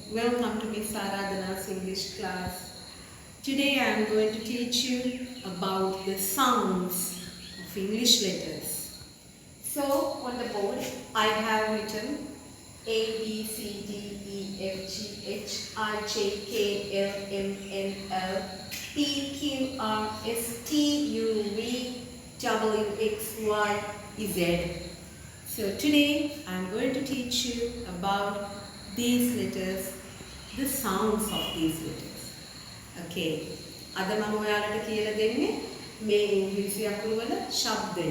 Welcome to Ms.Aradhana's English class. Today I am going to teach you about the sounds of English letters. So on the board I have written A, B, C, D, E, F, G, H, I, J, K, L, M, N, L, P, Q, R, S, T, U, V, W, X, Y, Z. So today I am going to teach you about these letters, the sounds of these letters. Okay. අද මම ඔයාලට කියලා දෙන්නේ මේ ඉංග්‍රීසි අකුරු වල ශබ්දය.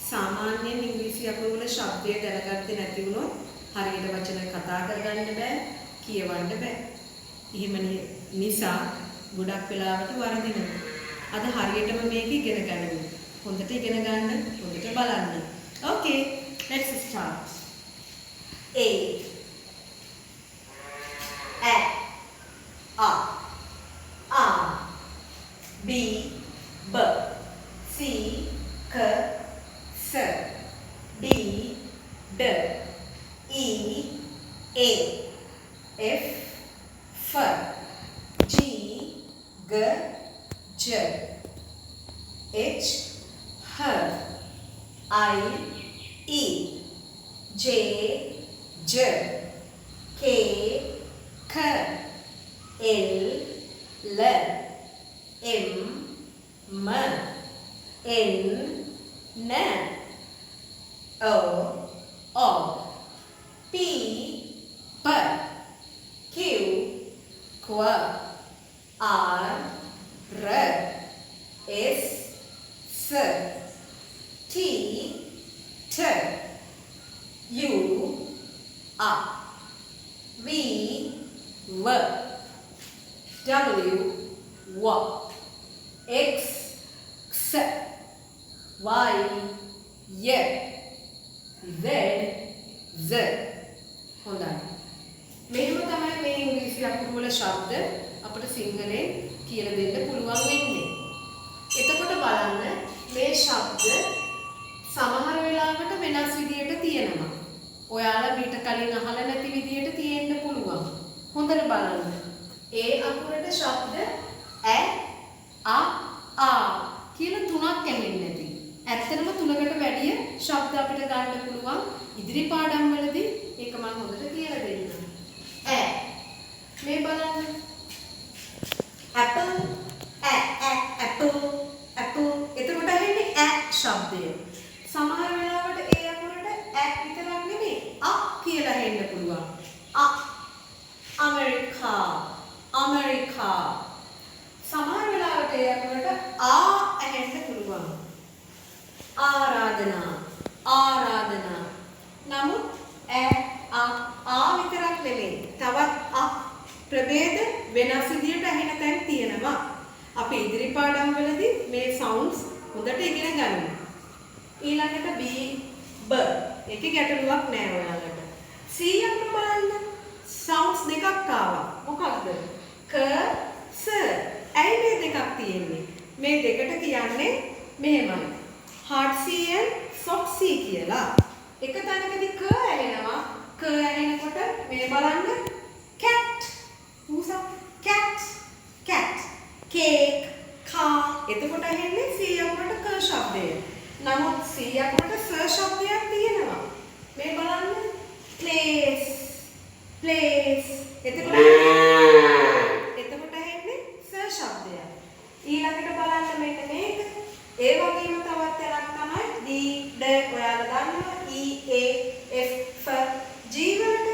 සාමාන්‍යයෙන් ඉංග්‍රීසි අකුරු වල ශබ්දය දැනගත්තේ නැති වුණොත් හරියට වචන කතා කරගන්න බෑ, කියවන්න බෑ. එහෙම නිසා ගොඩක් වෙලාවට වරදිනවා. අද හරියටම මේක ඉගෙන ගන්න. හොඳට ඉගෙන ගන්න, හොඳට බලන්න. Okay, let's start. A, A, A, B, B, C, K, S, D, D, E, A, F, F, G, G, J, H, H, I, E, J, J, K, K, L, L, M, M, N, N, O, O, P, P, Q, Q, R, R, S, S, T, T, U, R, V, W, W, W, X, X, Y, Y, Z, Z. හොඳයි. මෙහෙම තමයි මේ ඉංග්‍රීසි අකුරු වල ශබ්ද අපිට සිංහලෙන් කියලා දෙන්න පුළුවන් වෙන්නේ. එතකොට බලන්න මේ ශබ්ද සමහර වෙලාවට වෙනස් විදියට තියෙනවා. ඔයාලා මීට කලින් අහලා නැති විදියට තියෙන්න පුළුවන්. හොඳට බලන්න. ඒ අකුරට ශබ්ද ඈ ආ කියලා තුනක් ඇහෙන්නේ නැති. ඇත්තටම තුනකට වැඩිය ශබ්ද අපිට ගන්න පුළුවන්. ඉදිරි පාඩම් වලදී ඒක මම හොඳට කියලා දෙන්නම්. ඈ මේ බලන්න. apple apple apple එතකොට ඇහෙන්නේ ඈ ශබ්දය. සමහර වෙලාවට ඒ අකුරට ඈ විතරක් නෙමෙයි අ කියලා ඇහෙන්න පුළුවන්. America, America. සමහර වෙලාවට ඒ අකුරට ඇහෙන්න පුළුවන්. ආරාධනා, ආරාධනා. නමුත් ආ විතරක් නෙමෙයි. තවත් ප්‍රභේද වෙනස් විදියට ඇහෙන තැන් තියෙනවා. අපි ඉදිරි පාඩම් වලදී මේ සවුන්ඩ්ස් හොඳට ඉගෙන ගමු. ඊළඟට B, B. ඒකේ ගැටලුවක් නෑ ඔයාලට. C අකුර බලන්න. sounds දෙකක් ආවා. මොකක්ද? ක, ස. ඇයි මේ දෙකක් තියෙන්නේ? මේ දෙකට කියන්නේ මෙහෙමයි. hard C and soft C කියලා. එක තැනකදී ක ඇහෙනවා. ක ඇහෙනකොට මේ බලන්න cat. මූසා cat cat. cake car. එතකොට ඇහෙන්නේ C අකුරට ක ශබ්දය. නමුත් C අකුරට ස ශබ්දයක් තියෙනවා. මේ බලන්න place place. එතකොට ඇහෙන්නේ ස ශබ්දයක්. ඊළඟට බලන්න මෙන්න මේක. ඒ වගේම තවත් එකක් තමයි D, D ඔයාලා දන්නවා E, A, F, F, G වලට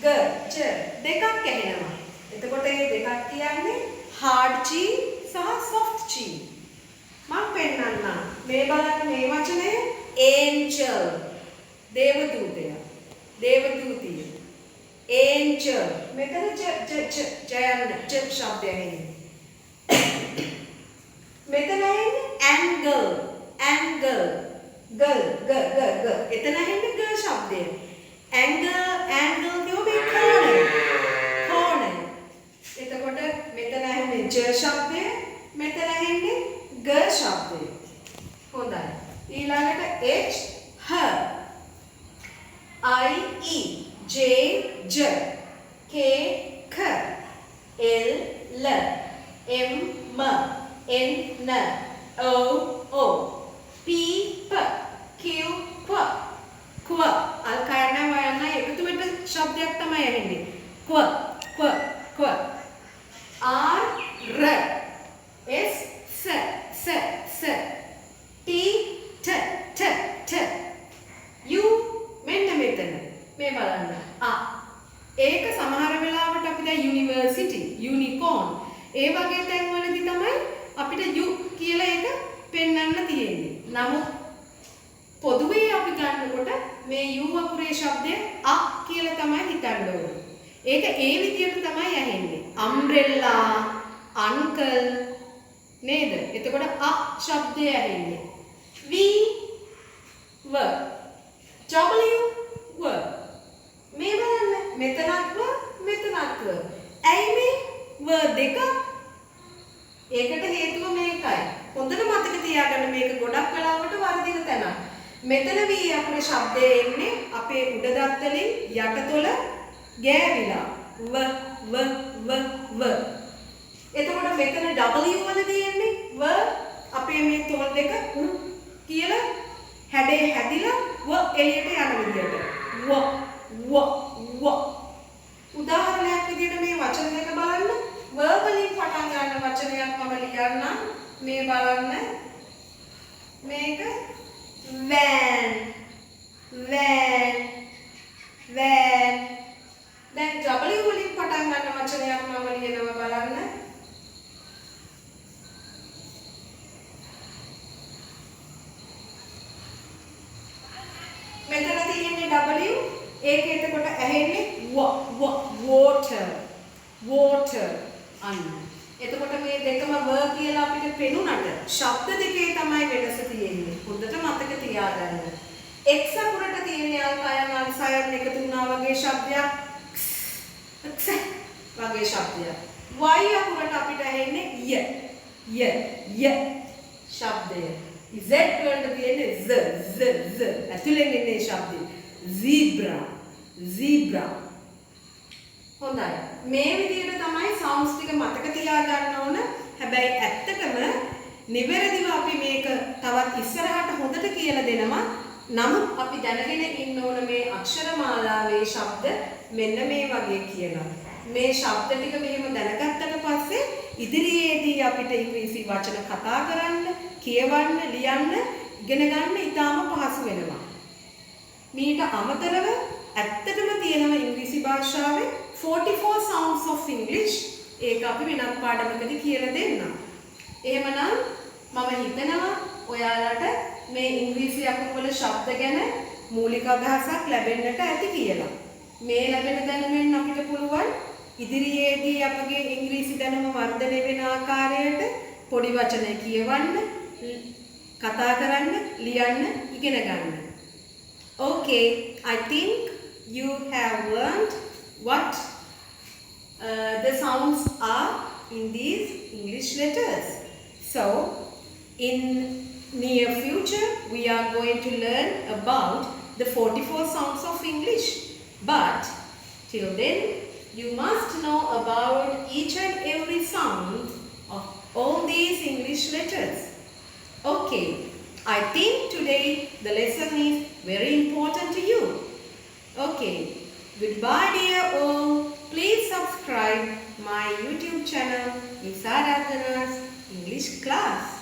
G, J දෙකක් ඇහෙනවා. එතකොට මේ දෙකක් කියන්නේ hard G සහ soft G. මම පෙන්නන්නම්. මේ බලන්න මේ වචනය angel දේවදූතය. දේවදූතිය. angel මෙතන j ශබ්දය එන්නේ. මෙතන එන්නේ angle angle girl g. එතන එන්නේ g ශබ්දය. angle කියුවේ corner. එතකොට මෙතන එන්නේ j ශබ්දය, මෙතන එන්නේ g ශබ්දය. හොඳයි. ඊළඟට h I, E, J, J, K, නමුත් පොදුවේ අපි ගන්නකොට මේ U අකුරේ ශබ්දය අ කියලා තමයි හිතන්න ඕනේ. ඒක ඒ විදිහට තමයි ඇහෙන්නේ. umbrella, uncle නේද? එතකොට අ ශබ්දය ඇහෙන්නේ. V w w මේ බලන්න මෙතනත් මෙතනත් ඇයි මේ w දෙක? ඒකට හේතුව මේකයි. හොඳට මතක තියාගන්න මේක ගොඩක් වෙලාවට වර්ධින තැනක්. මෙතන V අකුරේ ශබ්දය එන්නේ අපේ උඩ දත් වලින් යටතොල ගෑවිලා w. එතකොට මෙතන W වල තියෙන්නේ w අපේ මේ තොල් දෙක කියලා හැඩේ හැදිලා w එළියට යන විදියට. w උදාහරණයක් විදියට මේ වචන දෙක බලන්න. w වලින් පටන් ගන්න වචනයක් මම ලියන්නම්. මේ බලන්න. මේක van. දැන් W වලින් පටන් ගන්න වචනයක් මම ලියනවා බලන්න. මෙතන තියෙන්නේ W. ඒක එතකොට ඇහෙන්නේ water අන්න. එතකොට මේ දෙකම w කියලා අපිට පෙනුනට ශබ්ද දෙකේ තමයි වෙනස තියෙන්නේ. හොඳට මතක තියාගන්න. x අකුරට තියෙන අල්කයන් අල්සයන් එකතු වුණා වගේ ශබ්දයක් x වගේ ශබ්දයක්. y අකුරට අපිට ඇහෙන්නේ ය ශබ්දය. z වලට තියෙන්නේ z ඇතුලෙන් එන්නේ ශබ්දය. zebra හොඳයි. මේ විදිහට තමයි සවුන්ඩ්ස් ටික මතක තියාගන්න ඕන. හැබැයි ඇත්තටම නිවැරදිව අපි මේක තවත් ඉස්සරහට හොඳට කියලා දෙනවා. නමුත් අපි දැනගෙන ඉන්න ඕන මේ අක්ෂරමාලාවේ ශබ්ද මෙන්න මේ වගේ කියලා. මේ ශබ්ද ටික මෙහෙම දැනගත්තට පස්සේ ඉදිරියේදී අපිට ඉංග්‍රීසි වචන කතා කරන්න, කියවන්න, ලියන්න, ඉගෙන ගන්න ඉතාම පහසු වෙනවා. මීට අමතරව ඇත්තටම තියෙනවා ඉංග්‍රීසි භාෂාවේ 44 sounds of English. ඒක අපි වෙනත් පාඩමකදී කියලා දෙන්නම්. එහෙමනම් මම හිතනවා ඔයාලට මේ ඉංග්‍රීසි අකුරු වල ශබ්ද ගැන මූලික අදහසක් ලැබෙන්නට ඇති කියලා. මේ ලැබෙන දැනුමෙන් අපිට පුළුවන් ඉදිරියේදී අපගේ ඉංග්‍රීසි දැනුම වර්ධනය වෙන ආකාරයට පොඩි වචන කියවන්න, කතා කරන්න, ලියන්න, ඉගෙන ගන්න. Okay, I think you have learned what the sounds are in these English letters. So, in near future, we are going to learn about the 44 sounds of English. But till then, you must know about each and every sound of all these English letters. Okay, I think today the lesson is very important to you. Okay, goodbye dear all. Please subscribe my YouTube channel, Ms.Aradhana's English class.